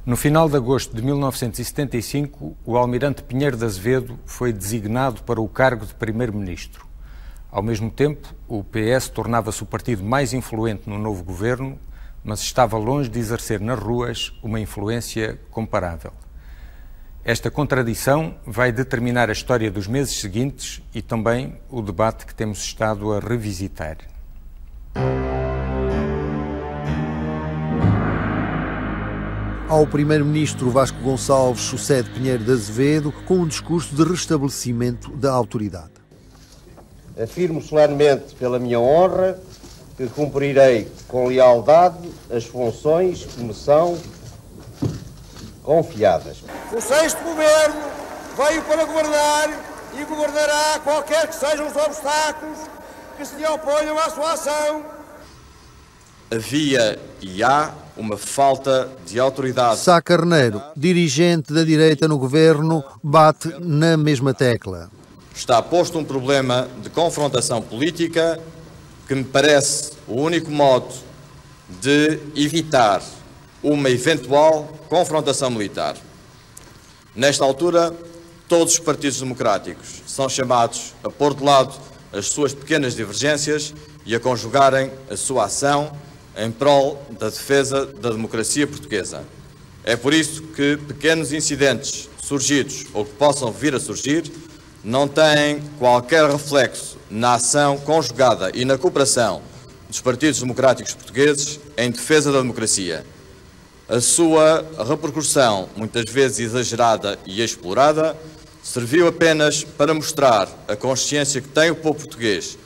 No final de agosto de 1975, o almirante Pinheiro de Azevedo foi designado para o cargo de primeiro-ministro. Ao mesmo tempo, o PS tornava-se o partido mais influente no novo governo, mas estava longe de exercer nas ruas uma influência comparável. Esta contradição vai determinar a história dos meses seguintes e também o debate que temos estado a revisitar. Ao primeiro-ministro Vasco Gonçalves sucede Pinheiro de Azevedo com um discurso de restabelecimento da autoridade. Afirmo solenemente pela minha honra que cumprirei com lealdade as funções que me são confiadas. O sexto governo veio para governar e governará qualquer que sejam os obstáculos que se lhe oponham à sua ação. Havia e há uma falta de autoridade. Sá Carneiro, dirigente da direita no governo, bate na mesma tecla. Está posto um problema de confrontação política que me parece o único modo de evitar uma eventual confrontação militar. Nesta altura, todos os partidos democráticos são chamados a pôr de lado as suas pequenas divergências e a conjugarem a sua ação em prol da defesa da democracia portuguesa. É por isso que pequenos incidentes surgidos ou que possam vir a surgir não têm qualquer reflexo na ação conjugada e na cooperação dos partidos democráticos portugueses em defesa da democracia. A sua repercussão, muitas vezes exagerada e explorada, serviu apenas para mostrar a consciência que tem o povo português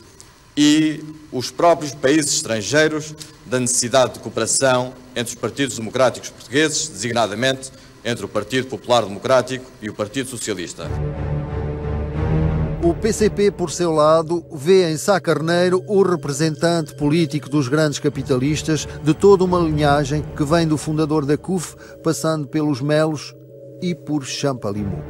e os próprios países estrangeiros da necessidade de cooperação entre os partidos democráticos portugueses, designadamente entre o Partido Popular Democrático e o Partido Socialista. O PCP, por seu lado, vê em Sá Carneiro o representante político dos grandes capitalistas de toda uma linhagem que vem do fundador da CUF, passando pelos Melos e por Champalimau.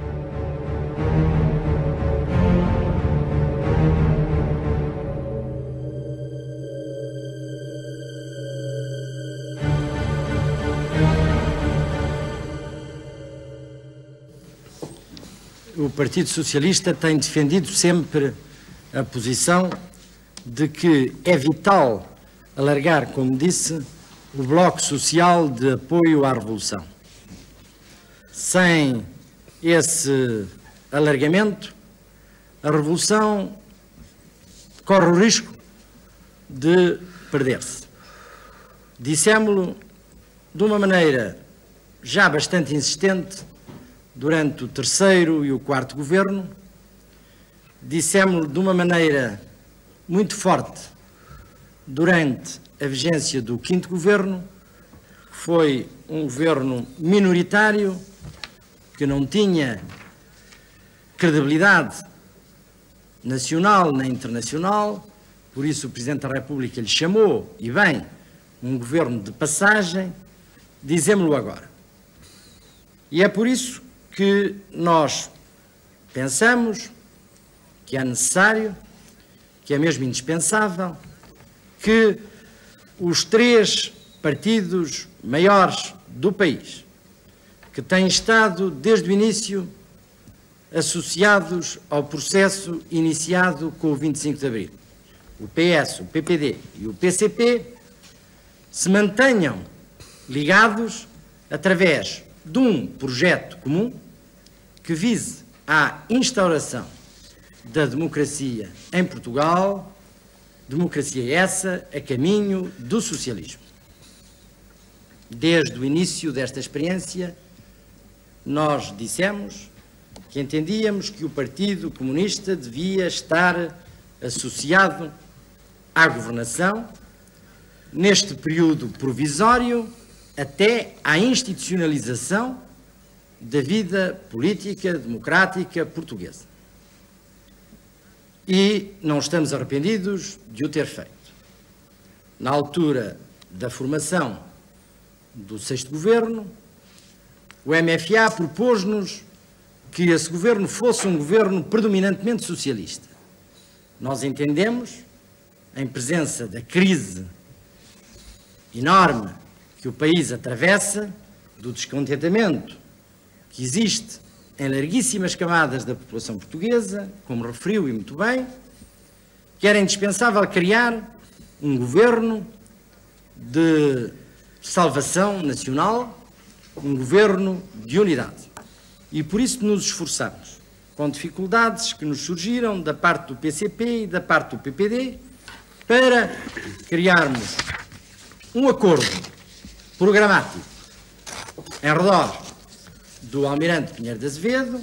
O Partido Socialista tem defendido sempre a posição de que é vital alargar, como disse, o bloco social de apoio à Revolução. Sem esse alargamento, a Revolução corre o risco de perder-se. Dissemos-lo de uma maneira já bastante insistente durante o terceiro e o quarto governo, dissemos-lo de uma maneira muito forte durante a vigência do quinto governo, que foi um governo minoritário, que não tinha credibilidade nacional nem internacional, por isso o Presidente da República lhe chamou, e bem, um governo de passagem, dizemos-lo agora. E é por isso que nós pensamos que é necessário, que é mesmo indispensável, que os três partidos maiores do país, que têm estado desde o início associados ao processo iniciado com o 25 de Abril, o PS, o PPD e o PCP, se mantenham ligados através de um projeto comum que vise à instauração da democracia em Portugal, democracia essa a caminho do socialismo. Desde o início desta experiência, nós dissemos que entendíamos que o Partido Comunista devia estar associado à governação neste período provisório até à institucionalização da vida política democrática portuguesa. E não estamos arrependidos de o ter feito. Na altura da formação do sexto governo, o MFA propôs-nos que esse governo fosse um governo predominantemente socialista. Nós entendemos, em presença da crise enorme que o país atravessa, do descontentamento que existe em larguíssimas camadas da população portuguesa, como referiu e muito bem, que era indispensável criar um governo de salvação nacional, um governo de unidade. E por isso nos esforçamos, com dificuldades que nos surgiram da parte do PCP e da parte do PPD, para criarmos um acordo programático em redor do Almirante Pinheiro de Azevedo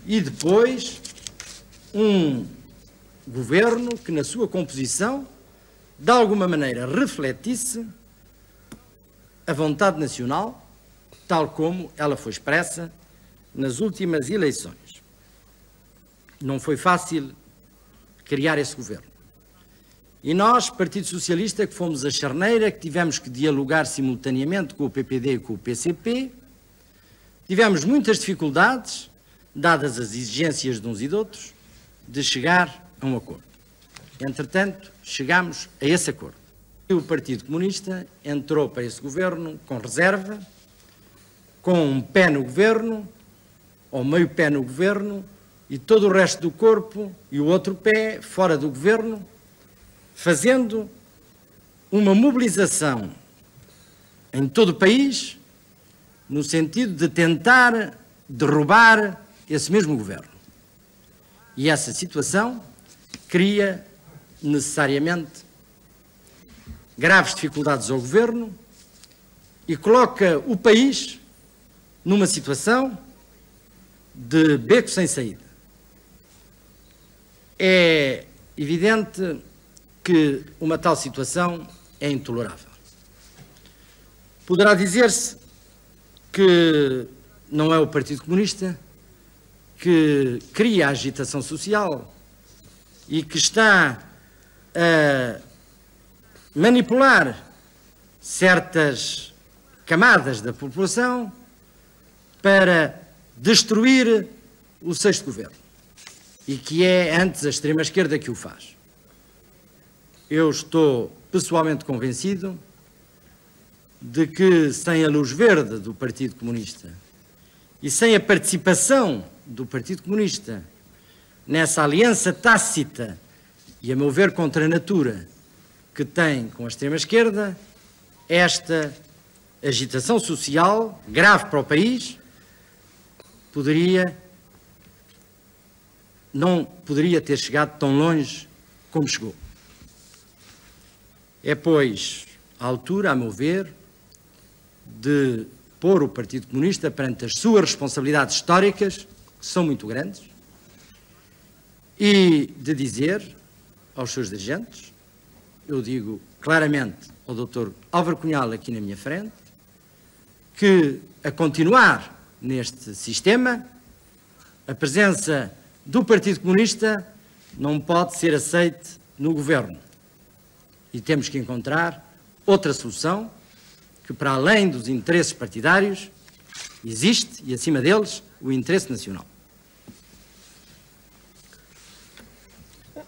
e depois um governo que na sua composição de alguma maneira refletisse a vontade nacional tal como ela foi expressa nas últimas eleições. Não foi fácil criar esse governo. E nós, Partido Socialista, que fomos a charneira, que tivemos que dialogar simultaneamente com o PPD e com o PCP, tivemos muitas dificuldades, dadas as exigências de uns e de outros, de chegar a um acordo. Entretanto, chegámos a esse acordo. E o Partido Comunista entrou para esse governo com reserva, com um pé no governo, ou meio pé no governo, e todo o resto do corpo e o outro pé fora do governo, fazendo uma mobilização em todo o país, no sentido de tentar derrubar esse mesmo governo. E essa situação cria necessariamente graves dificuldades ao governo e coloca o país numa situação de beco sem saída. É evidente que uma tal situação é intolerável. Poderá dizer-se que não é o Partido Comunista que cria a agitação social e que está a manipular certas camadas da população para destruir o sexto governo, e que é antes a extrema-esquerda que o faz. Eu estou pessoalmente convencido de que sem a luz verde do Partido Comunista e sem a participação do Partido Comunista nessa aliança tácita e, a meu ver, contra a natura que tem com a extrema-esquerda, esta agitação social grave para o país não poderia ter chegado tão longe como chegou. É, pois, a altura, a meu ver, de pôr o Partido Comunista perante as suas responsabilidades históricas, que são muito grandes, e de dizer aos seus dirigentes, eu digo claramente ao Dr. Álvaro Cunhal aqui na minha frente, que a continuar neste sistema, a presença do Partido Comunista não pode ser aceite no governo. E temos que encontrar outra solução que, para além dos interesses partidários, existe, e acima deles, o interesse nacional.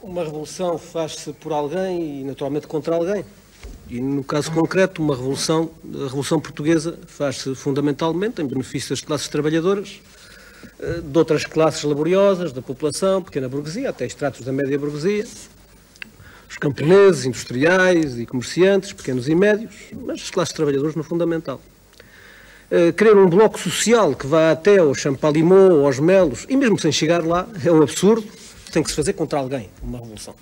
Uma revolução faz-se por alguém e, naturalmente, contra alguém. E, no caso concreto, a Revolução Portuguesa faz-se fundamentalmente em benefício das classes trabalhadoras, de outras classes laboriosas, da população, pequena burguesia, até extratos da média burguesia, os camponeses, industriais e comerciantes, pequenos e médios, mas as classes trabalhadoras no fundamental. Querer um bloco social que vá até ao Champalimau ou aos Melos, e mesmo sem chegar lá, é um absurdo, tem que se fazer contra alguém, uma revolução.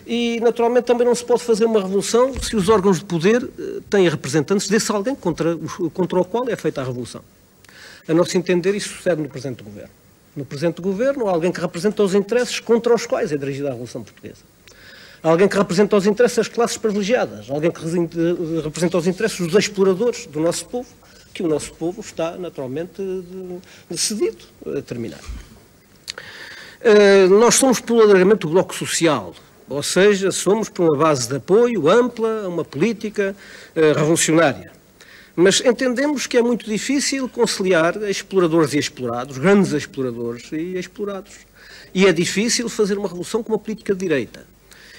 E, naturalmente, também não se pode fazer uma revolução se os órgãos de poder têm representantes desse alguém contra o qual é feita a revolução. A nosso entender, isso sucede no presente governo. No presente governo, há alguém que representa os interesses contra os quais é dirigida a Revolução Portuguesa. Há alguém que representa os interesses das classes privilegiadas. Há alguém que representa os interesses dos exploradores do nosso povo, que o nosso povo está, naturalmente, decidido a terminar. Nós somos pelo alargamento do bloco social, ou seja, somos por uma base de apoio ampla a uma política revolucionária. Mas entendemos que é muito difícil conciliar exploradores e explorados, grandes exploradores e explorados. E é difícil fazer uma revolução com uma política de direita.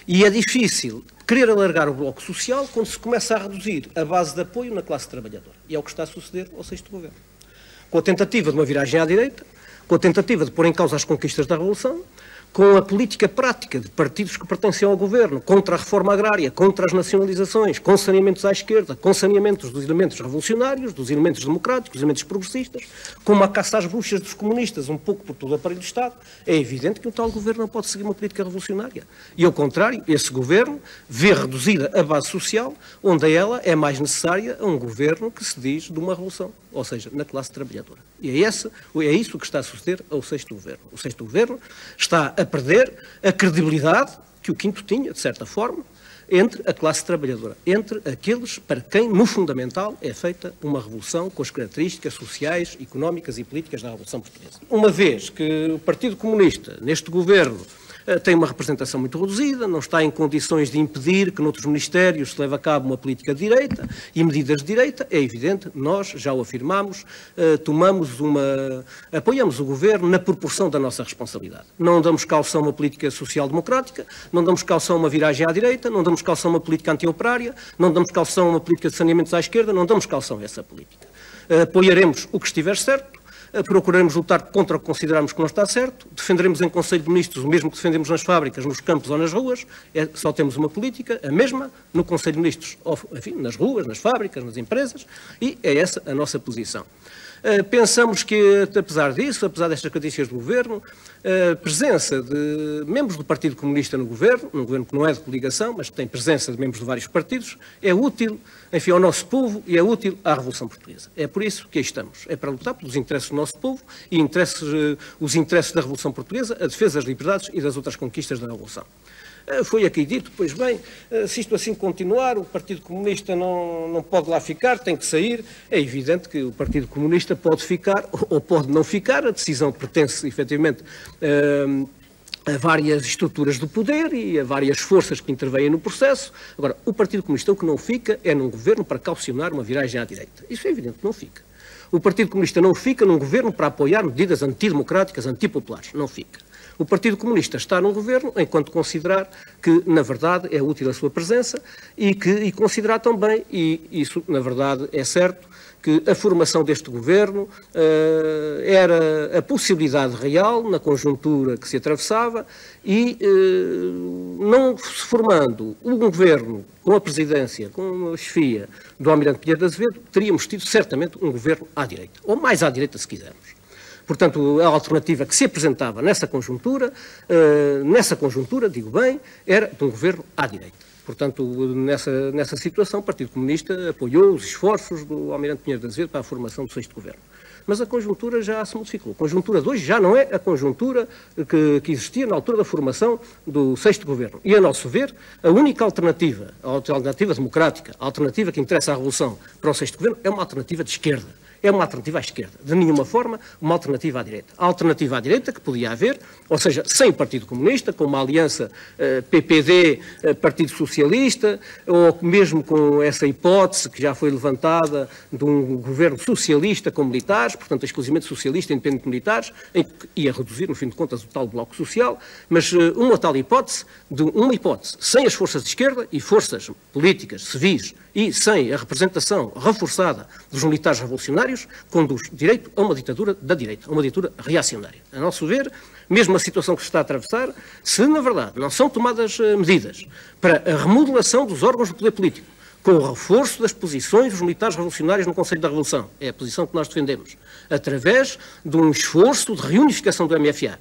E é difícil querer alargar o bloco social quando se começa a reduzir a base de apoio na classe trabalhadora. E é o que está a suceder ao 6º Governo. Com a tentativa de uma viragem à direita, com a tentativa de pôr em causa as conquistas da Revolução, com a política prática de partidos que pertencem ao governo, contra a reforma agrária, contra as nacionalizações, com saneamentos à esquerda, com saneamentos dos elementos revolucionários, dos elementos democráticos, dos elementos progressistas, com uma caça às bruxas dos comunistas, um pouco por todo o aparelho do Estado, é evidente que o tal governo não pode seguir uma política revolucionária. E, ao contrário, esse governo vê reduzida a base social, onde ela é mais necessária a um governo que se diz de uma revolução, ou seja, na classe trabalhadora. E é isso que está a suceder ao 6º Governo. O 6º Governo está a perder a credibilidade que o 5º tinha, de certa forma, entre a classe trabalhadora, entre aqueles para quem, no fundamental, é feita uma revolução com as características sociais, económicas e políticas da Revolução Portuguesa. Uma vez que o Partido Comunista, neste governo, tem uma representação muito reduzida, não está em condições de impedir que noutros ministérios se leve a cabo uma política de direita e medidas de direita, é evidente, nós já o afirmamos, apoiamos o governo na proporção da nossa responsabilidade. Não damos caução a uma política social-democrática, não damos caução a uma viragem à direita, não damos caução a uma política anti-operária, não damos caução a uma política de saneamentos à esquerda, não damos caução a essa política. Apoiaremos o que estiver certo, procuraremos lutar contra o que considerarmos que não está certo, defenderemos em Conselho de Ministros o mesmo que defendemos nas fábricas, nos campos ou nas ruas, só temos uma política, a mesma, no Conselho de Ministros, enfim, nas ruas, nas fábricas, nas empresas, e é essa a nossa posição. Pensamos que, apesar disso, apesar destas características do Governo, a presença de membros do Partido Comunista no Governo, um Governo que não é de coligação, mas que tem presença de membros de vários partidos, é útil, enfim, ao nosso povo e é útil à Revolução Portuguesa. É por isso que aí estamos. É para lutar pelos interesses do nosso povo e os interesses da Revolução Portuguesa, a defesa das liberdades e das outras conquistas da Revolução. Foi aqui dito, pois bem, se isto assim continuar, o Partido Comunista não pode lá ficar, tem que sair. É evidente que o Partido Comunista pode ficar ou pode não ficar, a decisão pertence efetivamente a várias estruturas do poder e a várias forças que intervêm no processo. Agora, o Partido Comunista o que não fica é num governo para calcionar uma viragem à direita. Isso é evidente que não fica. O Partido Comunista não fica num governo para apoiar medidas antidemocráticas, antipopulares. Não fica. O Partido Comunista está num governo enquanto considerar que, na verdade, é útil a sua presença e considerar também, e isso, na verdade, é certo, que a formação deste governo era a possibilidade real na conjuntura que se atravessava e, não se formando um governo com a presidência, com a chefia do Almirante Pinheiro de Azevedo, teríamos tido certamente um governo à direita, ou mais à direita se quisermos. Portanto, a alternativa que se apresentava nessa conjuntura, digo bem, era de um governo à direita. Portanto, nessa situação, o Partido Comunista apoiou os esforços do Almirante Pinheiro de Azevedo para a formação do 6º Governo. Mas a conjuntura já se modificou. A conjuntura de hoje já não é a conjuntura que existia na altura da formação do 6º Governo. E, a nosso ver, a única alternativa, a alternativa democrática, a alternativa que interessa à Revolução para o 6º Governo, é uma alternativa de esquerda. É uma alternativa à esquerda, de nenhuma forma uma alternativa à direita. A alternativa à direita que podia haver, ou seja, sem o Partido Comunista, com uma aliança PPD, Partido Socialista, ou mesmo com essa hipótese que já foi levantada de um governo socialista com militares, portanto exclusivamente socialista, independente de militares, em que ia reduzir, no fim de contas, o tal bloco social, mas uma tal hipótese, sem as forças de esquerda e forças políticas, civis, e sem a representação reforçada dos militares revolucionários, conduz direito a uma ditadura da direita, a uma ditadura reacionária. A nosso ver, mesmo a situação que se está a atravessar, se na verdade não são tomadas medidas para a remodelação dos órgãos do poder político, com o reforço das posições dos militares revolucionários no Conselho da Revolução, é a posição que nós defendemos, através de um esforço de reunificação do MFA,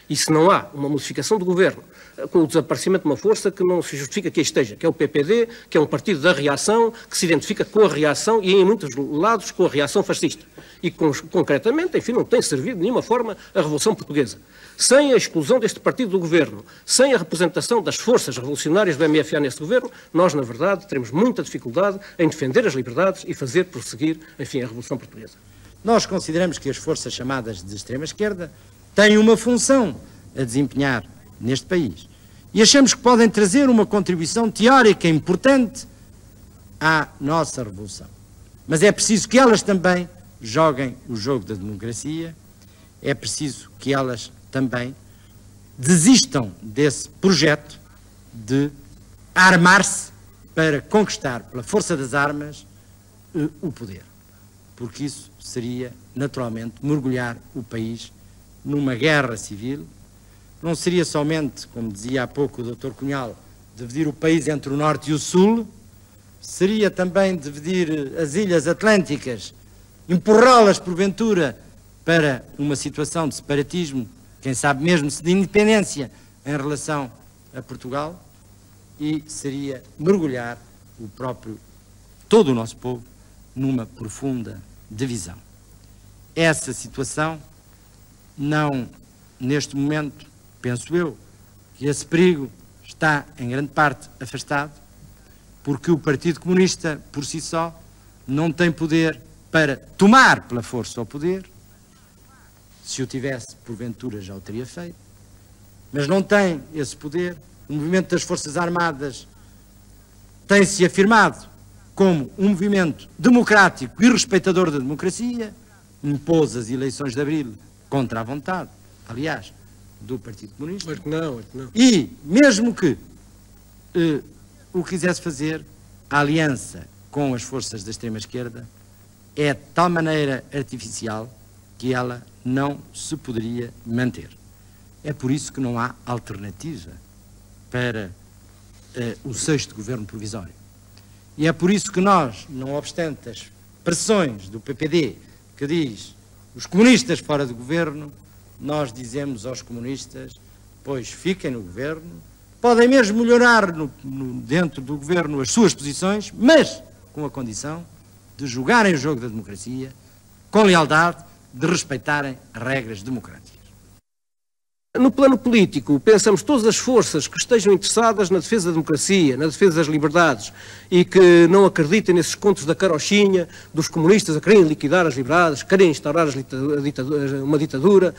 e se não há uma modificação do governo, com o desaparecimento de uma força que não se justifica que esteja, que é o PPD, que é um partido da reação, que se identifica com a reação e em muitos lados com a reação fascista. E concretamente, enfim, não tem servido de nenhuma forma a Revolução Portuguesa. Sem a exclusão deste partido do governo, sem a representação das forças revolucionárias do MFA neste governo, nós, na verdade, teremos muita dificuldade em defender as liberdades e fazer prosseguir, enfim, a Revolução Portuguesa. Nós consideramos que as forças chamadas de extrema-esquerda têm uma função a desempenhar neste país. E achamos que podem trazer uma contribuição teórica importante à nossa Revolução. Mas é preciso que elas também joguem o jogo da democracia, é preciso que elas também desistam desse projeto de armar-se para conquistar pela força das armas o poder, porque isso seria naturalmente mergulhar o país numa guerra civil. Não seria somente, como dizia há pouco o Dr. Cunhal, dividir o país entre o norte e o sul, seria também dividir as ilhas atlânticas, empurrá-las porventura para uma situação de separatismo, quem sabe mesmo de independência em relação a Portugal, e seria mergulhar todo o nosso povo numa profunda divisão. Essa situação não, neste momento, penso eu, que esse perigo está em grande parte afastado, porque o Partido Comunista, por si só, não tem poder para tomar pela força o poder. Se o tivesse, porventura, já o teria feito. Mas não tem esse poder. O movimento das Forças Armadas tem-se afirmado como um movimento democrático e respeitador da democracia, impôs as eleições de abril contra a vontade, aliás, do Partido Comunista. Mas não. E, mesmo que o quisesse fazer, a aliança com as forças da extrema-esquerda é de tal maneira artificial que ela não se poderia manter. É por isso que não há alternativa para o 6º governo provisório. E é por isso que nós, não obstante as pressões do PPD, que diz os comunistas fora do governo, nós dizemos aos comunistas, pois fiquem no governo, podem mesmo melhorar dentro do governo as suas posições, mas com a condição de jogarem o jogo da democracia, com lealdade, de respeitarem regras democráticas. No plano político, pensamos todas as forças que estejam interessadas na defesa da democracia, na defesa das liberdades e que não acreditem nesses contos da carochinha dos comunistas a quererem liquidar as liberdades, quererem instaurar uma ditadura,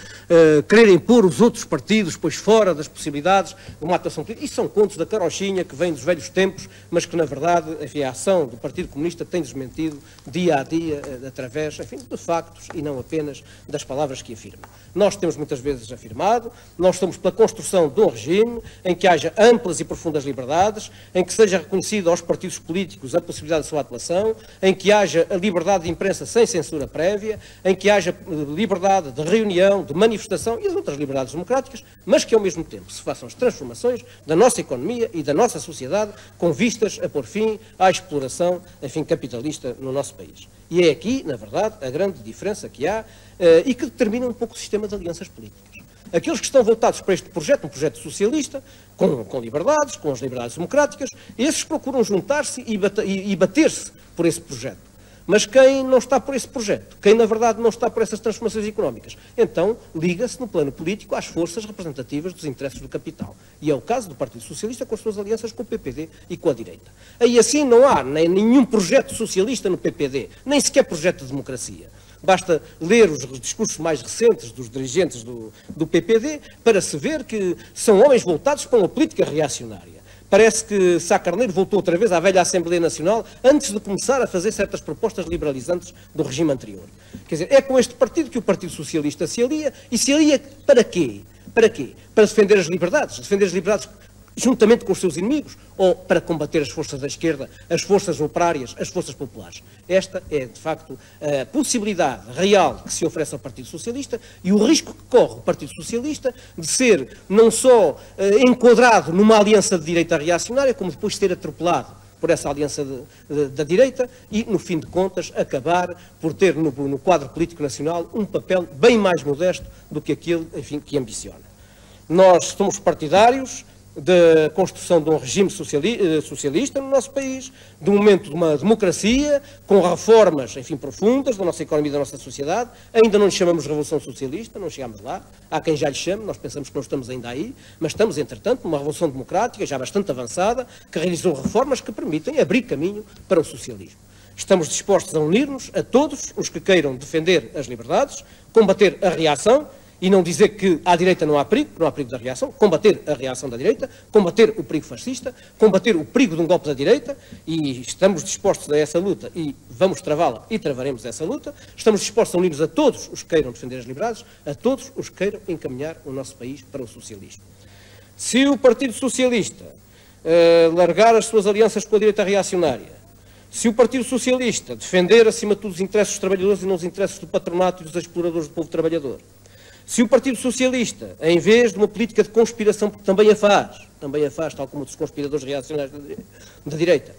quererem pôr os outros partidos pois fora das possibilidades de uma atuação política. Isso são contos da carochinha que vêm dos velhos tempos, mas que na verdade, enfim, a ação do Partido Comunista tem desmentido dia a dia através, enfim, de factos e não apenas das palavras que afirma. Nós temos muitas vezes afirmado, nós estamos pela construção de um regime em que haja amplas e profundas liberdades, em que seja reconhecido aos partidos políticos a possibilidade de sua atuação, em que haja a liberdade de imprensa sem censura prévia, em que haja liberdade de reunião, de manifestação e as outras liberdades democráticas, mas que ao mesmo tempo se façam as transformações da nossa economia e da nossa sociedade com vistas a pôr fim à exploração, enfim, capitalista no nosso país. E é aqui, na verdade, a grande diferença que há e que determina um pouco o sistema de alianças políticas. Aqueles que estão voltados para este projeto, um projeto socialista, com liberdades, com as liberdades democráticas, esses procuram juntar-se e bater-se por esse projeto. Mas quem não está por esse projeto, quem na verdade não está por essas transformações económicas, então liga-se no plano político às forças representativas dos interesses do capital. E é o caso do Partido Socialista com as suas alianças com o PPD e com a direita. Aí assim não há nem nenhum projeto socialista no PPD, nem sequer projeto de democracia. Basta ler os discursos mais recentes dos dirigentes do PPD para se ver que são homens voltados para uma política reacionária. Parece que Sá Carneiro voltou outra vez à velha Assembleia Nacional antes de começar a fazer certas propostas liberalizantes do regime anterior. Quer dizer, é com este partido que o Partido Socialista se alia, e se alia para quê? Para quê? Para defender as liberdades juntamente com os seus inimigos, ou para combater as forças da esquerda, as forças operárias, as forças populares. Esta é, de facto, a possibilidade real que se oferece ao Partido Socialista e o risco que corre o Partido Socialista de ser não só enquadrado numa aliança de direita reacionária, como depois ser atropelado por essa aliança da direita e, no fim de contas, acabar por ter no quadro político nacional um papel bem mais modesto do que aquele, enfim, que ambiciona. Nós somos partidários da construção de um regime socialista no nosso país, de um momento de uma democracia, com reformas, enfim, profundas da nossa economia e da nossa sociedade. Ainda não lhe chamamos Revolução Socialista, não chegamos lá. Há quem já lhe chame, nós pensamos que não estamos ainda aí, mas estamos, entretanto, numa Revolução Democrática, já bastante avançada, que realizou reformas que permitem abrir caminho para o socialismo. Estamos dispostos a unir-nos a todos os que queiram defender as liberdades, combater a reação, e não dizer que à direita não há perigo da reação, combater a reação da direita, combater o perigo fascista, combater o perigo de um golpe da direita, e estamos dispostos a essa luta e vamos travá-la e travaremos essa luta. Estamos dispostos a unir-nos a todos os que queiram defender as liberdades, a todos os que queiram encaminhar o nosso país para o socialismo. Se o Partido Socialista largar as suas alianças com a direita reacionária, se o Partido Socialista defender, acima de tudo, os interesses dos trabalhadores e não os interesses do patronato e dos exploradores do povo trabalhador, se o Partido Socialista, em vez de uma política de conspiração, porque também a faz, tal como os conspiradores reacionários da direita,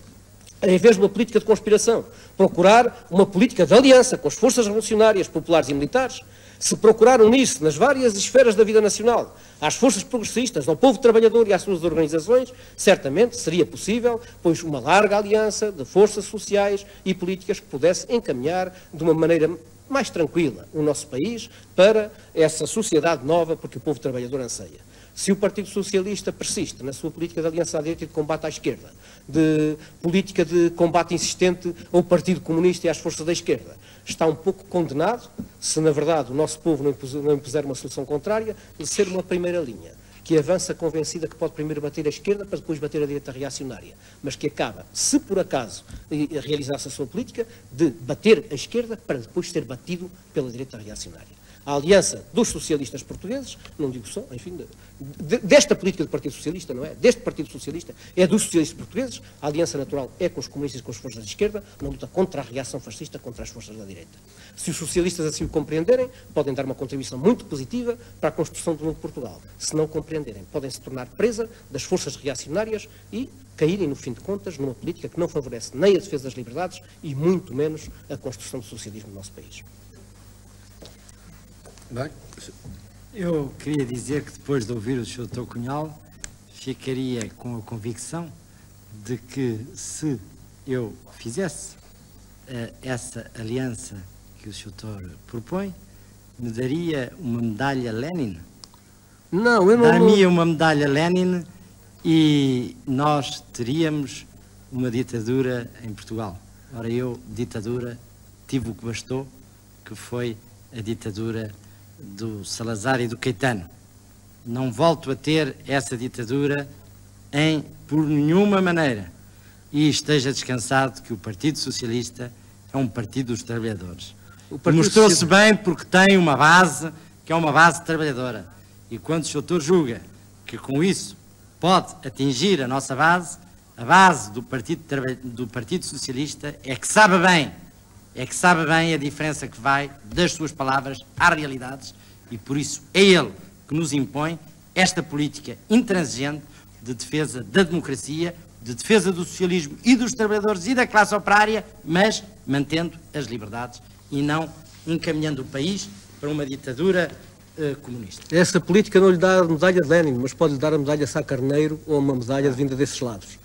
em vez de uma política de conspiração, procurar uma política de aliança com as forças revolucionárias, populares e militares, se procurar unir-se nas várias esferas da vida nacional, às forças progressistas, ao povo trabalhador e às suas organizações, certamente seria possível, pois, uma larga aliança de forças sociais e políticas que pudesse encaminhar de uma maneira mais tranquila o nosso país para essa sociedade nova porque o povo trabalhador anseia. Se o Partido Socialista persiste na sua política de aliança à direita e de combate à esquerda, de política de combate insistente ao Partido Comunista e às forças da esquerda, está um pouco condenado, se na verdade o nosso povo não impuser uma solução contrária, de ser uma primeira linha, que avança convencida que pode primeiro bater a esquerda para depois bater a direita reacionária, mas que acaba, se por acaso realizar-se a sua política, de bater a esquerda para depois ser batido pela direita reacionária. A aliança dos socialistas portugueses, não digo só, enfim, desta política do Partido Socialista, não é? Deste Partido Socialista, é dos socialistas portugueses, a aliança natural é com os comunistas e com as forças de esquerda, na luta contra a reação fascista, contra as forças da direita. Se os socialistas assim o compreenderem, podem dar uma contribuição muito positiva para a construção do novo Portugal. Se não compreenderem, podem se tornar presa das forças reacionárias e caírem, no fim de contas, numa política que não favorece nem a defesa das liberdades e muito menos a construção do socialismo no nosso país. Bem, eu queria dizer que depois de ouvir o Sr. Dr. Cunhal, ficaria com a convicção de que se eu fizesse essa aliança que o Sr. Dr. propõe, me daria uma medalha Lenin? Não, eu não... Dar-me uma medalha Lenin e nós teríamos uma ditadura em Portugal. Ora, eu, ditadura, tive o que bastou, que foi a ditadura do Salazar e do Caetano. Não volto a ter essa ditadura por nenhuma maneira. E esteja descansado que o Partido Socialista é um partido dos trabalhadores. Mostrou-se bem porque tem uma base, que é uma base trabalhadora. E quando o Sr. julga que com isso pode atingir a nossa base, a base do Partido Socialista é que sabe bem a diferença que vai das suas palavras às realidades e por isso é ele que nos impõe esta política intransigente de defesa da democracia, de defesa do socialismo e dos trabalhadores e da classe operária, mas mantendo as liberdades e não encaminhando o país para uma ditadura comunista. Essa política não lhe dá a medalha de Lenin, mas pode lhe dar a medalha Sá Carneiro ou uma medalha de vinda desses lados.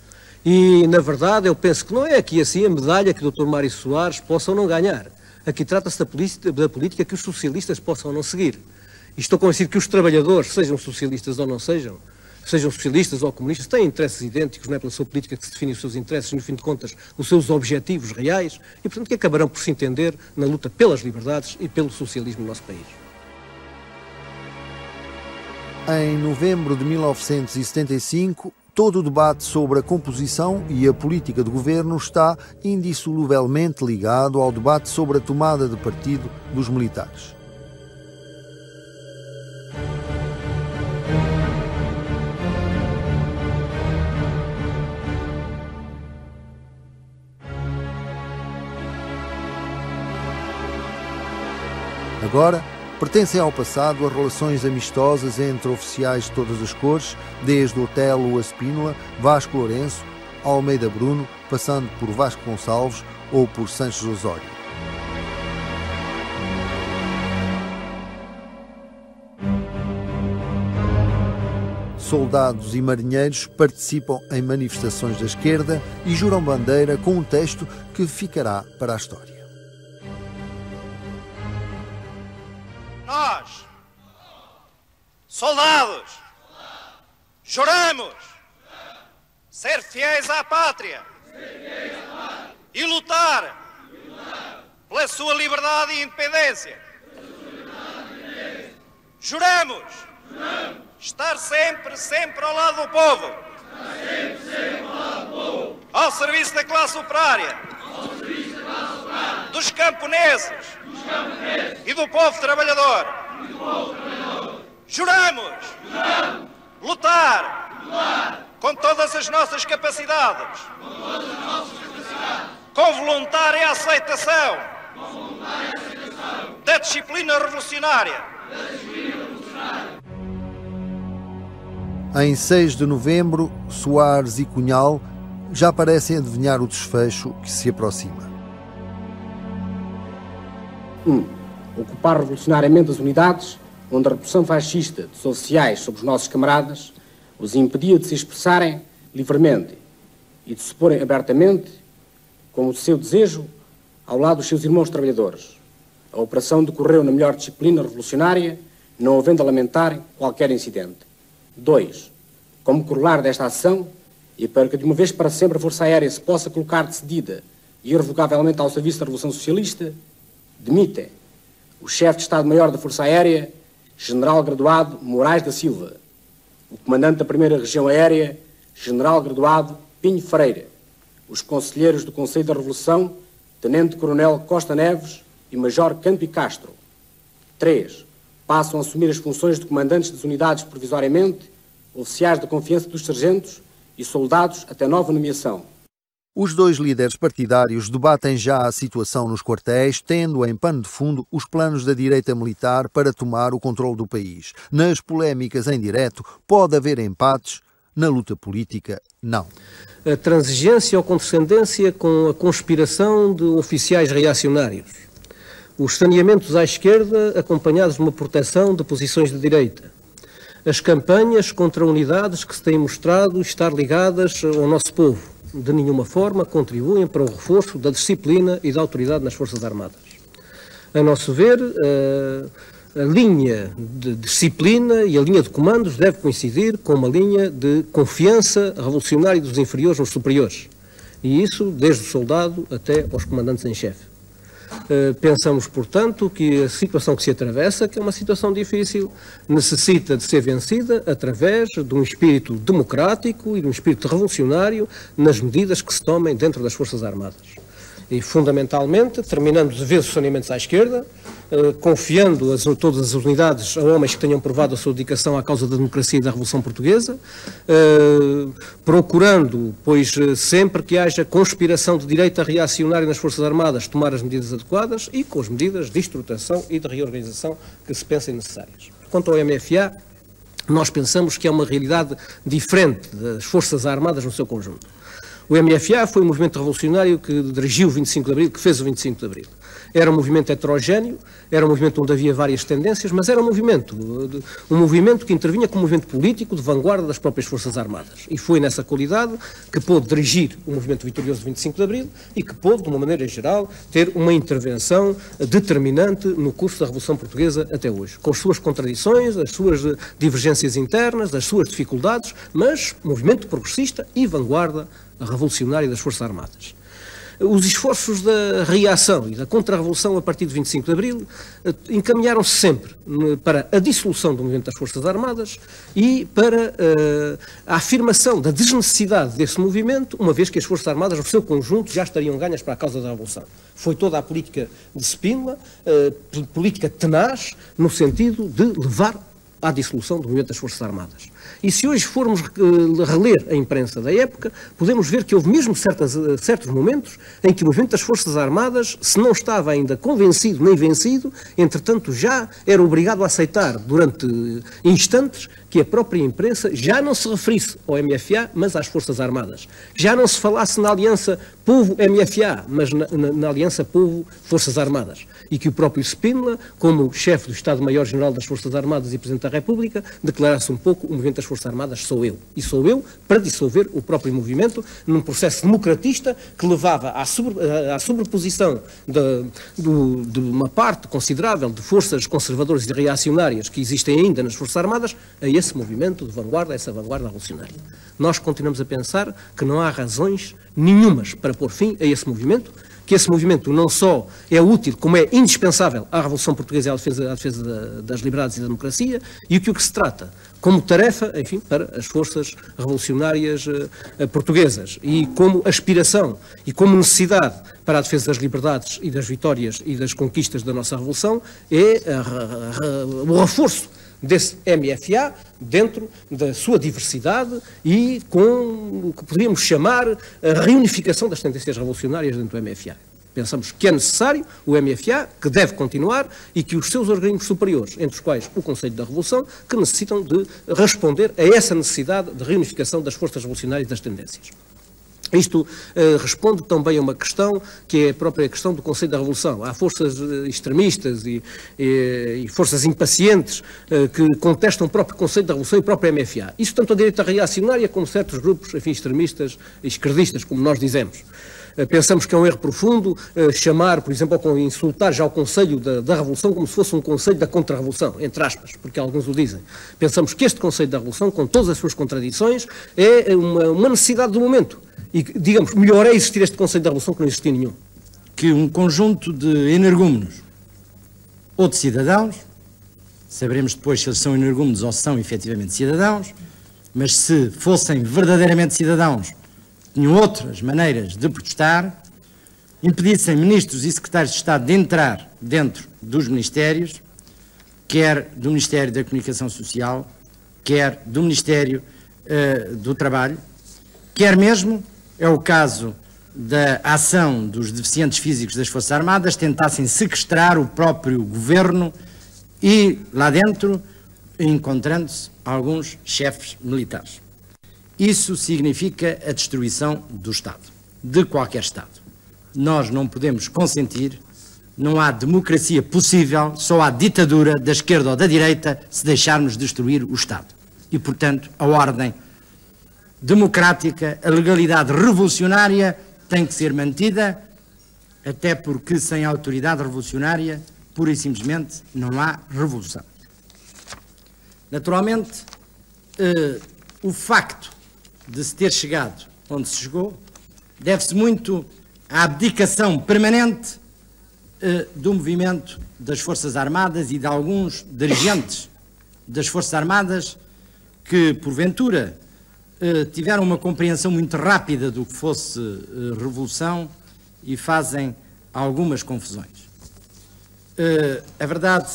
E, na verdade, eu penso que não é aqui assim a medalha que o Dr. Mário Soares possa ou não ganhar. Aqui trata-se da política que os socialistas possam ou não seguir. E estou convencido que os trabalhadores, sejam socialistas ou não sejam socialistas ou comunistas, têm interesses idênticos, não é pela sua política que se definem os seus interesses, no fim de contas, os seus objetivos reais, e, portanto, que acabarão por se entender na luta pelas liberdades e pelo socialismo no nosso país. Em novembro de 1975, todo o debate sobre a composição e a política de governo está indissoluvelmente ligado ao debate sobre a tomada de partido dos militares. Agora, pertencem ao passado as relações amistosas entre oficiais de todas as cores, desde Otelo a Spínola, Vasco Lourenço, Almeida Bruno, passando por Vasco Gonçalves ou por Sanches Osório. Soldados e marinheiros participam em manifestações da esquerda e juram bandeira com um texto que ficará para a história. Nós, soldados, juramos ser fiéis à pátria e lutar pela sua liberdade e independência. Juramos estar sempre ao lado do povo, ao serviço da classe operária, dos camponeses e do povo trabalhador. Juramos lutar com todas as nossas capacidades, com voluntária aceitação da disciplina revolucionária. Em 6 de novembro, Soares e Cunhal já parecem adivinhar o desfecho que se aproxima. 1. Ocupar revolucionariamente as unidades onde a repressão fascista dos oficiais sobre os nossos camaradas os impedia de se expressarem livremente e de se porem abertamente, com o seu desejo, ao lado dos seus irmãos trabalhadores. A operação decorreu na melhor disciplina revolucionária, não havendo a lamentar qualquer incidente. 2. Como corolário desta ação, e para que de uma vez para sempre a Força Aérea se possa colocar decidida e irrevogavelmente ao serviço da Revolução Socialista, demite o chefe de Estado-Maior da Força Aérea, General Graduado Moraes da Silva, o comandante da Primeira Região Aérea, General Graduado Pinho Freire, os conselheiros do Conselho da Revolução, Tenente-Coronel Costa Neves e Major Campi Castro. 3. Passam a assumir as funções de comandantes das unidades provisoriamente, oficiais da confiança dos sargentos e soldados até nova nomeação. Os dois líderes partidários debatem já a situação nos quartéis, tendo em pano de fundo os planos da direita militar para tomar o controle do país. Nas polémicas em direto, pode haver empates, na luta política, não. A transigência ou condescendência com a conspiração de oficiais reacionários. Os saneamentos à esquerda acompanhados de uma proteção de posições de direita. As campanhas contra unidades que se têm mostrado estar ligadas ao nosso povo. De nenhuma forma contribuem para o reforço da disciplina e da autoridade nas Forças Armadas. A nosso ver, a linha de disciplina e a linha de comandos deve coincidir com uma linha de confiança revolucionária dos inferiores nos superiores. E isso desde o soldado até aos comandantes em chefe. Pensamos, portanto, que a situação que se atravessa, que é uma situação difícil, necessita de ser vencida através de um espírito democrático e de um espírito revolucionário nas medidas que se tomem dentro das Forças Armadas. E, fundamentalmente, terminando de vez os saneamentos à esquerda, confiando todas as unidades a homens que tenham provado a sua dedicação à causa da democracia e da Revolução Portuguesa, procurando, pois sempre que haja conspiração de direita reacionária nas Forças Armadas, tomar as medidas adequadas e com as medidas de estruturação e de reorganização que se pensem necessárias. Quanto ao MFA, nós pensamos que é uma realidade diferente das Forças Armadas no seu conjunto. O MFA foi um movimento revolucionário que dirigiu o 25 de Abril, que fez o 25 de Abril. Era um movimento heterogéneo, era um movimento onde havia várias tendências, mas era um movimento que intervinha como movimento político de vanguarda das próprias Forças Armadas. E foi nessa qualidade que pôde dirigir o movimento vitorioso do 25 de Abril e que pôde, de uma maneira geral, ter uma intervenção determinante no curso da Revolução Portuguesa até hoje. Com as suas contradições, as suas divergências internas, as suas dificuldades, mas movimento progressista e vanguarda revolucionária das Forças Armadas. Os esforços da reação e da contra-revolução a partir de 25 de Abril encaminharam-se sempre para a dissolução do movimento das Forças Armadas e para a afirmação da desnecessidade desse movimento, uma vez que as Forças Armadas, no seu conjunto, já estariam ganhas para a causa da Revolução. Foi toda a política de Spínola, política tenaz, no sentido de levar à dissolução do movimento das Forças Armadas. E se hoje formos reler a imprensa da época, podemos ver que houve mesmo certos momentos em que o movimento das Forças Armadas, se não estava ainda convencido nem vencido, entretanto já era obrigado a aceitar durante instantes que a própria imprensa já não se referisse ao MFA, mas às Forças Armadas. Já não se falasse na aliança povo-MFA, mas na aliança povo-Forças Armadas. E que o próprio Spínola, como chefe do Estado-Maior-General das Forças Armadas e Presidente da República, declarasse um pouco: o movimento das Forças Armadas sou eu. E sou eu para dissolver o próprio movimento num processo democratista que levava à sobreposição de uma parte considerável de forças conservadoras e reacionárias que existem ainda nas Forças Armadas a esse movimento de vanguarda, essa vanguarda revolucionária. Nós continuamos a pensar que não há razões nenhumas para pôr fim a esse movimento, que esse movimento não só é útil, como é indispensável à Revolução Portuguesa e à defesa das liberdades e da democracia, e o que se trata como tarefa, enfim, para as forças revolucionárias portuguesas, e como aspiração e como necessidade para a defesa das liberdades e das vitórias e das conquistas da nossa Revolução, é o reforço desse MFA dentro da sua diversidade e com o que poderíamos chamar a reunificação das tendências revolucionárias dentro do MFA. Pensamos que é necessário o MFA, que deve continuar, e que os seus organismos superiores, entre os quais o Conselho da Revolução, que necessitam de responder a essa necessidade de reunificação das forças revolucionárias e das tendências. Isto responde também a uma questão que é a própria questão do Conselho da Revolução. Há forças extremistas e forças impacientes que contestam o próprio Conselho da Revolução e o próprio MFA. Isso tanto a direita reacionária como certos grupos, enfim, extremistas e esquerdistas, como nós dizemos. Pensamos que é um erro profundo chamar, por exemplo, ou insultar já o Conselho da Revolução como se fosse um Conselho da Contra-Revolução, entre aspas, porque alguns o dizem. Pensamos que este Conselho da Revolução, com todas as suas contradições, é uma necessidade do momento. E, digamos, melhor é existir este Conselho da Revolução que não existia nenhum. Que um conjunto de energúmenos ou de cidadãos, saberemos depois se eles são energúmenos ou são efetivamente cidadãos, mas se fossem verdadeiramente cidadãos, tinham outras maneiras de protestar, impedissem ministros e secretários de Estado de entrar dentro dos ministérios, quer do Ministério da Comunicação Social, quer do Ministério do Trabalho, quer mesmo, é o caso da ação dos deficientes físicos das Forças Armadas, tentassem sequestrar o próprio governo e, lá dentro, encontrando-se alguns chefes militares. Isso significa a destruição do Estado, de qualquer Estado. Nós não podemos consentir, não há democracia possível, só há ditadura da esquerda ou da direita se deixarmos destruir o Estado. E, portanto, a ordem democrática, a legalidade revolucionária tem que ser mantida, até porque sem autoridade revolucionária, pura e simplesmente, não há revolução. Naturalmente, o facto de se ter chegado onde se chegou deve-se muito à abdicação permanente do movimento das Forças Armadas e de alguns dirigentes das Forças Armadas que, porventura, tiveram uma compreensão muito rápida do que fosse revolução e fazem algumas confusões. A verdade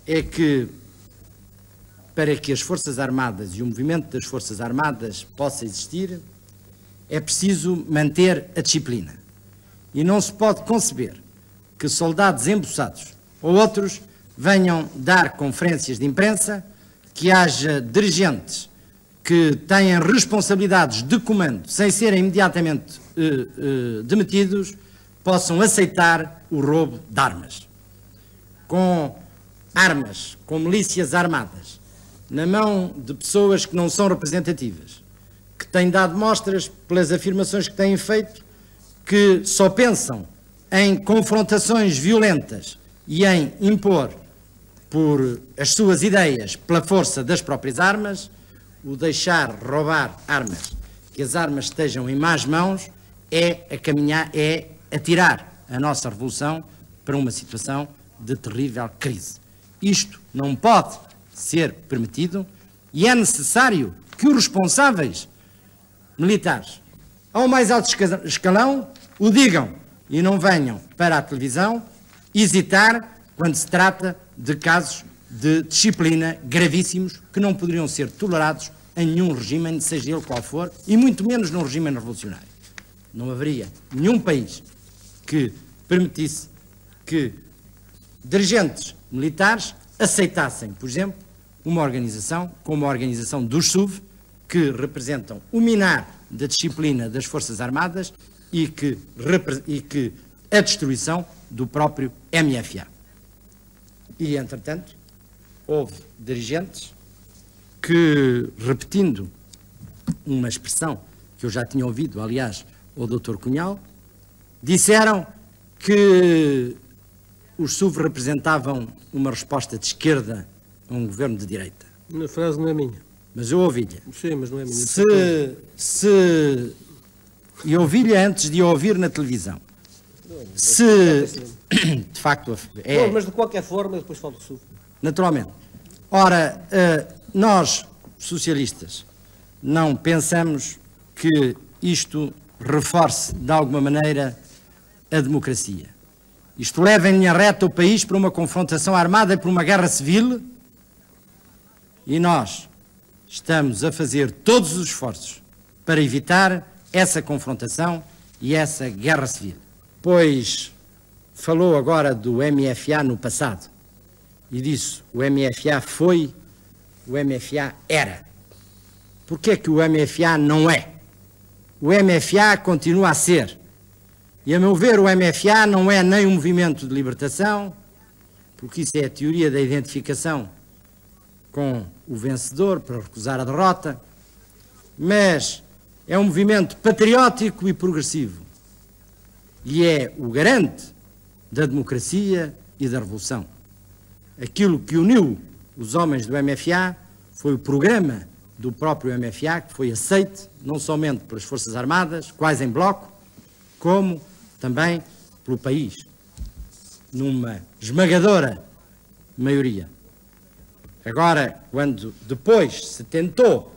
é que, para que as Forças Armadas e o movimento das Forças Armadas possa existir, é preciso manter a disciplina. E não se pode conceber que soldados embuçados ou outros venham dar conferências de imprensa, que haja dirigentes que têm responsabilidades de comando sem serem imediatamente demitidos, possam aceitar o roubo de armas. Com armas, com milícias armadas, na mão de pessoas que não são representativas, que têm dado mostras, pelas afirmações que têm feito, que só pensam em confrontações violentas e em impor por as suas ideias pela força das próprias armas, o deixar roubar armas, que as armas estejam em más mãos, é atirar a nossa revolução para uma situação de terrível crise. Isto não pode ser permitido e é necessário que os responsáveis militares, ao mais alto escalão, o digam e não venham para a televisão hesitar quando se trata de casos de disciplina gravíssimos que não poderiam ser tolerados em nenhum regime, seja ele qual for, e muito menos num regime revolucionário. Não haveria nenhum país que permitisse que dirigentes militares aceitassem, por exemplo, uma organização como a organização dos SUV, que representam o minar da disciplina das Forças Armadas e que a destruição do próprio MFA. E, entretanto, houve dirigentes que, repetindo uma expressão que eu já tinha ouvido, aliás, ao Dr. Cunhal, disseram que os SUV representavam uma resposta de esquerda a um governo de direita. A frase não é minha. Mas eu ouvi-lhe. Sim, mas não é minha. E ouvi-lhe antes de ouvir na televisão. Se, de facto, é... Não, mas de qualquer forma, depois falo do SUV. Naturalmente. Ora, nós, socialistas, não pensamos que isto reforce, de alguma maneira, a democracia. Isto leva em linha reta o país para uma confrontação armada e para uma guerra civil E nós estamos a fazer todos os esforços para evitar essa confrontação e essa guerra civil. Pois falou agora do MFA no passado e disse o MFA foi, o MFA era. Por que é que o MFA não é? O MFA continua a ser. E, a meu ver, o MFA não é nem um movimento de libertação, porque isso é a teoria da identificação com o vencedor para recusar a derrota, mas é um movimento patriótico e progressivo. E é o garante da democracia e da revolução. Aquilo que uniu os homens do MFA foi o programa do próprio MFA, que foi aceite não somente pelas Forças Armadas, quase em bloco, como também pelo país, numa esmagadora maioria. Agora, quando depois se tentou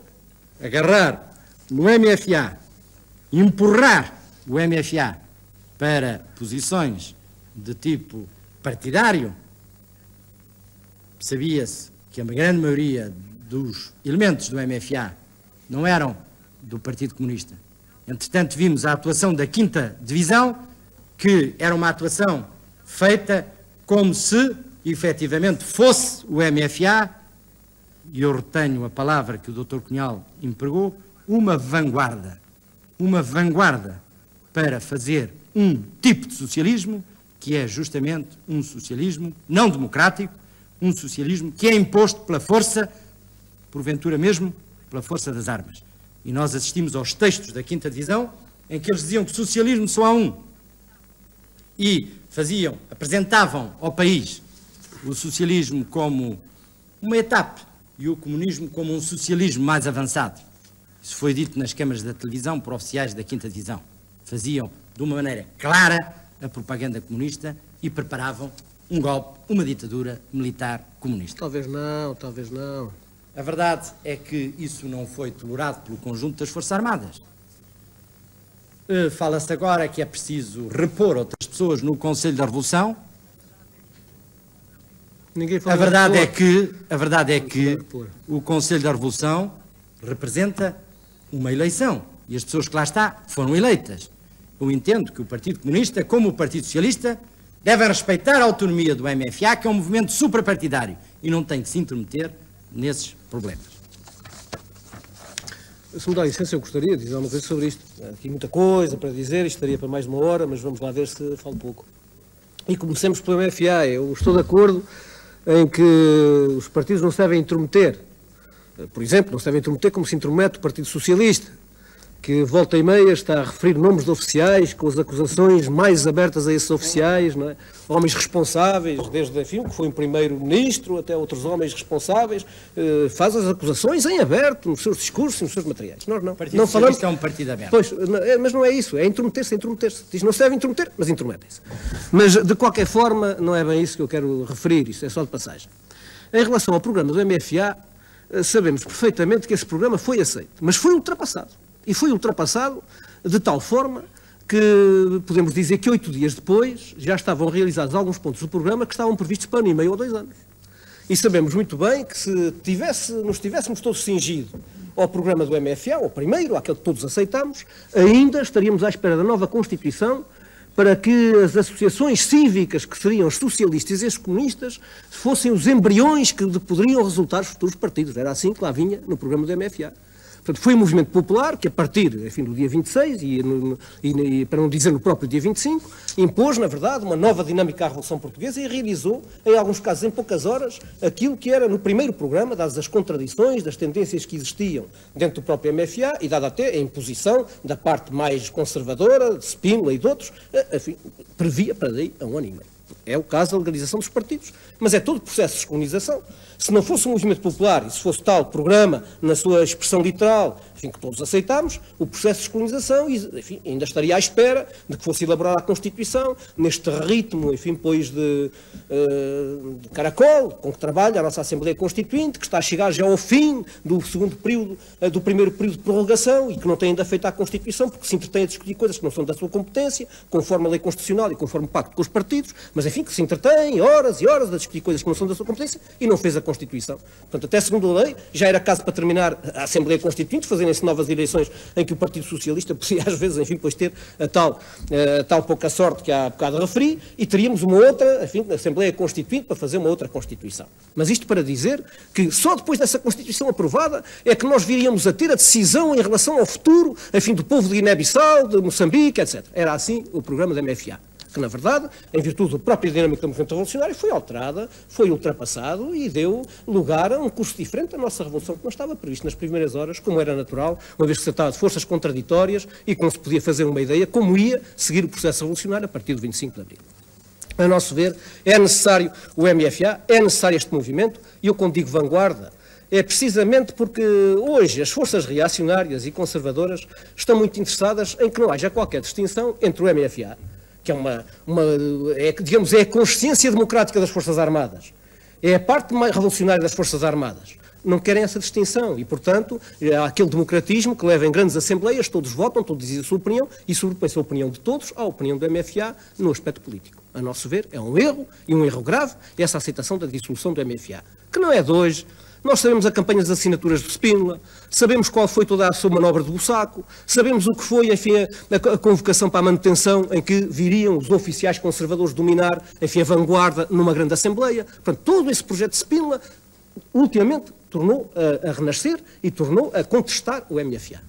agarrar no MFA, empurrar o MFA para posições de tipo partidário, sabia-se que a grande maioria dos elementos do MFA não eram do Partido Comunista. Entretanto, vimos a atuação da 5ª Divisão, que era uma atuação feita como se, efetivamente, fosse o MFA, e eu retenho a palavra que o Dr. Cunhal empregou, uma vanguarda para fazer um tipo de socialismo que é justamente um socialismo não democrático, um socialismo que é imposto pela força, porventura mesmo pela força das armas. E nós assistimos aos textos da 5ª Divisão, em que eles diziam que socialismo só há um. E apresentavam ao país o socialismo como uma etapa e o comunismo como um socialismo mais avançado. Isso foi dito nas câmaras da televisão por oficiais da 5ª Divisão. Faziam de uma maneira clara a propaganda comunista e preparavam um golpe, uma ditadura militar comunista. Talvez não, talvez não. A verdade é que isso não foi tolerado pelo conjunto das Forças Armadas. Fala-se agora que é preciso repor outras pessoas no Conselho da Revolução. A verdade é que o Conselho da Revolução representa uma eleição e as pessoas que lá estão foram eleitas. Eu entendo que o Partido Comunista, como o Partido Socialista, devem respeitar a autonomia do MFA, que é um movimento suprapartidário e não tem que se intrometer nesses problemas. Se me dá licença, eu gostaria de dizer alguma coisa sobre isto. Há aqui muita coisa para dizer, isto estaria para mais de uma hora, mas vamos lá ver se falo pouco. E comecemos pelo MFA. Eu estou de acordo em que os partidos não se devem intrometer. Por exemplo, não se devem intrometer como se intromete o Partido Socialista, que volta e meia está a referir nomes de oficiais, com as acusações mais abertas a esses oficiais, não é? Homens responsáveis, desde, enfim, que foi um primeiro-ministro até outros homens responsáveis, faz as acusações em aberto, nos seus discursos e nos seus materiais. Nós não. Não falamos que é um partido aberto. Pois, mas não é isso, é intrometer-se. Diz, não se deve intrometer, mas intrometem-se. Mas, de qualquer forma, não é bem isso que eu quero referir, isso é só de passagem. Em relação ao programa do MFA, sabemos perfeitamente que esse programa foi aceito, mas foi ultrapassado. E foi ultrapassado de tal forma que podemos dizer que 8 dias depois já estavam realizados alguns pontos do programa que estavam previstos para 1 ano e meio ou 2 anos. E sabemos muito bem que se nos tivéssemos todos cingido ao programa do MFA, ao primeiro, àquele que todos aceitamos, ainda estaríamos à espera da nova Constituição para que as associações cívicas, que seriam os socialistas e os comunistas, fossem os embriões que poderiam resultar os futuros partidos. Era assim que lá vinha no programa do MFA. Portanto, foi um movimento popular que, a partir, enfim, do dia 26, e para não dizer no próprio dia 25, impôs, na verdade, uma nova dinâmica à Revolução Portuguesa e realizou, em alguns casos, em poucas horas, aquilo que era no primeiro programa, dadas as contradições, das tendências que existiam dentro do próprio MFA, e dada até a imposição da parte mais conservadora, de Spínola e de outros, enfim, previa para daí a 1 ano e meio. É o caso da legalização dos partidos, mas é todo o processo de descolonização. Se não fosse um movimento popular e se fosse tal programa, na sua expressão literal, enfim, que todos aceitámos, o processo de descolonização, enfim, ainda estaria à espera de que fosse elaborada a Constituição, neste ritmo, enfim, pois de caracol, com que trabalha a nossa Assembleia Constituinte, que está a chegar já ao fim do segundo período, do primeiro período de prorrogação e que não tem ainda feito a Constituição, porque se entretém a discutir coisas que não são da sua competência, conforme a lei constitucional e conforme o pacto com os partidos, mas, enfim, enfim, que se entretém horas e horas a discutir coisas que não são da sua competência e não fez a Constituição. Portanto, até segundo a lei, já era caso para terminar a Assembleia Constituinte, fazerem-se novas eleições em que o Partido Socialista podia, às vezes, enfim, depois ter a tal pouca sorte que há bocado referi, e teríamos uma outra, enfim, Assembleia Constituinte para fazer uma outra Constituição. Mas isto para dizer que só depois dessa Constituição aprovada é que nós viríamos a ter a decisão em relação ao futuro, enfim, do povo de Guiné-Bissau, de Moçambique, etc. Era assim o programa da MFA, que, na verdade, em virtude da própria dinâmica do movimento revolucionário, foi alterada, foi ultrapassado e deu lugar a um curso diferente da nossa revolução, que não estava previsto nas primeiras horas, como era natural, uma vez que se tratava de forças contraditórias e que não se podia fazer uma ideia como ia seguir o processo revolucionário a partir do 25 de Abril. A nosso ver, é necessário o MFA, é necessário este movimento, e eu, quando digo vanguarda, é precisamente porque hoje as forças reacionárias e conservadoras estão muito interessadas em que não haja qualquer distinção entre o MFA, que é digamos, é a consciência democrática das Forças Armadas, é a parte mais revolucionária das Forças Armadas. Não querem essa distinção e, portanto, há aquele democratismo que leva em grandes assembleias, todos votam, todos dizem a sua opinião e sobrepõe-se a opinião de todos à opinião do MFA no aspecto político. A nosso ver, é um erro, e um erro grave, essa aceitação da dissolução do MFA, que não é de hoje. Nós sabemos a campanha das assinaturas do Spínola, sabemos qual foi toda a sua manobra de Bussaco, sabemos o que foi, enfim, a convocação para a manutenção em que viriam os oficiais conservadores dominar, enfim, a vanguarda numa grande assembleia. Portanto, todo esse projeto de Spínola, ultimamente, tornou a renascer e tornou a contestar o MFA.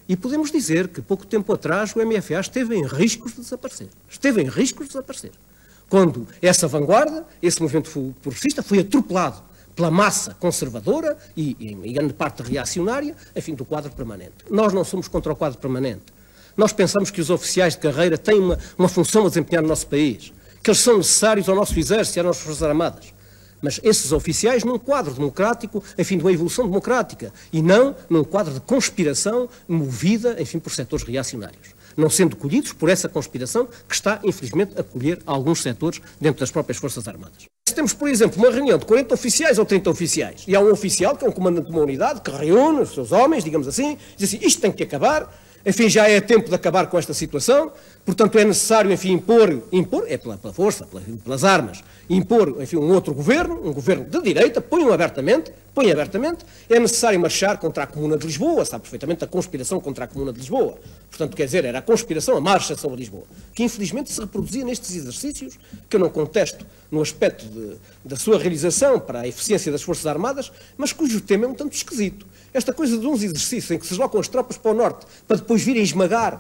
E podemos dizer que, pouco tempo atrás, o MFA esteve em riscos de desaparecer. Esteve em riscos de desaparecer. Quando essa vanguarda, esse movimento progressista, foi atropelado pela massa conservadora e em grande parte reacionária, enfim, do quadro permanente. Nós não somos contra o quadro permanente. Nós pensamos que os oficiais de carreira têm uma função a desempenhar no nosso país, que eles são necessários ao nosso exército e às nossas Forças Armadas. Mas esses oficiais num quadro democrático, enfim, de uma evolução democrática, e não num quadro de conspiração movida, enfim, por setores reacionários, não sendo colhidos por essa conspiração que está, infelizmente, a colher alguns setores dentro das próprias Forças Armadas. Se temos, por exemplo, uma reunião de 40 oficiais ou 30 oficiais, e há um oficial, que é um comandante de uma unidade, que reúne os seus homens, digamos assim, diz assim, isto tem que acabar, enfim, já é tempo de acabar com esta situação, portanto é necessário, enfim, impor é pela força, pelas armas, impor, enfim, um outro governo, um governo de direita, põe abertamente, é necessário marchar contra a Comuna de Lisboa, sabe perfeitamente a conspiração contra a Comuna de Lisboa, portanto, quer dizer, era a conspiração, a marcha sobre Lisboa, que infelizmente se reproduzia nestes exercícios, que eu não contesto no aspecto da sua realização para a eficiência das Forças Armadas, mas cujo tema é um tanto esquisito. Esta coisa de uns exercícios em que se deslocam as tropas para o norte para depois virem esmagar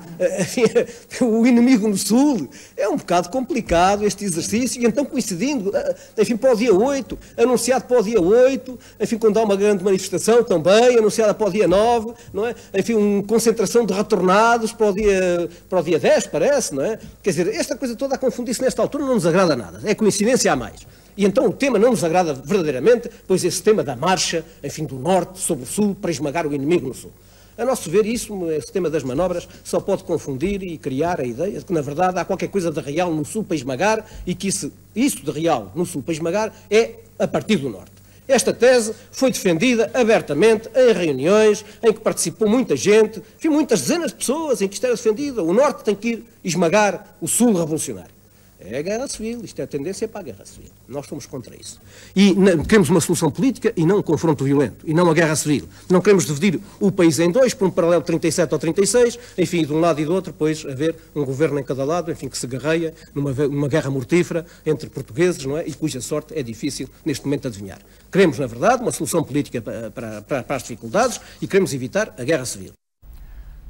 o inimigo no sul, é um bocado complicado este exercício, e então coincidindo, enfim, para o dia 8, anunciado para o dia 8, enfim, quando há uma grande manifestação também, anunciada para o dia 9, não é? Enfim, uma concentração de retornados para o dia 10, parece, não é? Quer dizer, esta coisa toda a confundir-se nesta altura não nos agrada nada, é coincidência a mais. E então o tema não nos agrada verdadeiramente, pois esse tema da marcha, enfim, do norte sobre o sul, para esmagar o inimigo no sul. A nosso ver, esse tema das manobras só pode confundir e criar a ideia de que, na verdade, há qualquer coisa de real no sul para esmagar e que isso de real no sul para esmagar é a partir do norte. Esta tese foi defendida abertamente em reuniões em que participou muita gente, enfim, muitas dezenas de pessoas em que isto era defendido. O norte tem que ir esmagar o sul revolucionário. É a guerra civil, isto é a tendência para a guerra civil. Nós somos contra isso. E queremos uma solução política e não um confronto violento, e não a guerra civil. Não queremos dividir o país em dois, por um paralelo de 37 ou 36, enfim, de um lado e do outro, depois haver um governo em cada lado, enfim, que se guerreia numa guerra mortífera entre portugueses, não é? E cuja sorte é difícil neste momento adivinhar. Queremos, na verdade, uma solução política para as dificuldades e queremos evitar a guerra civil.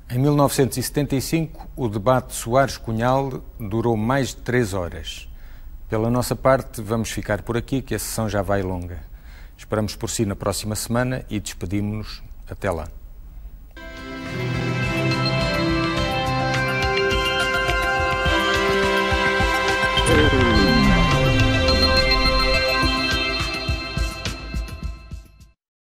Em 1975, o debate Soares-Cunhal durou mais de 3 horas. Pela nossa parte, vamos ficar por aqui, que a sessão já vai longa. Esperamos por si na próxima semana e despedimos-nos. Até lá.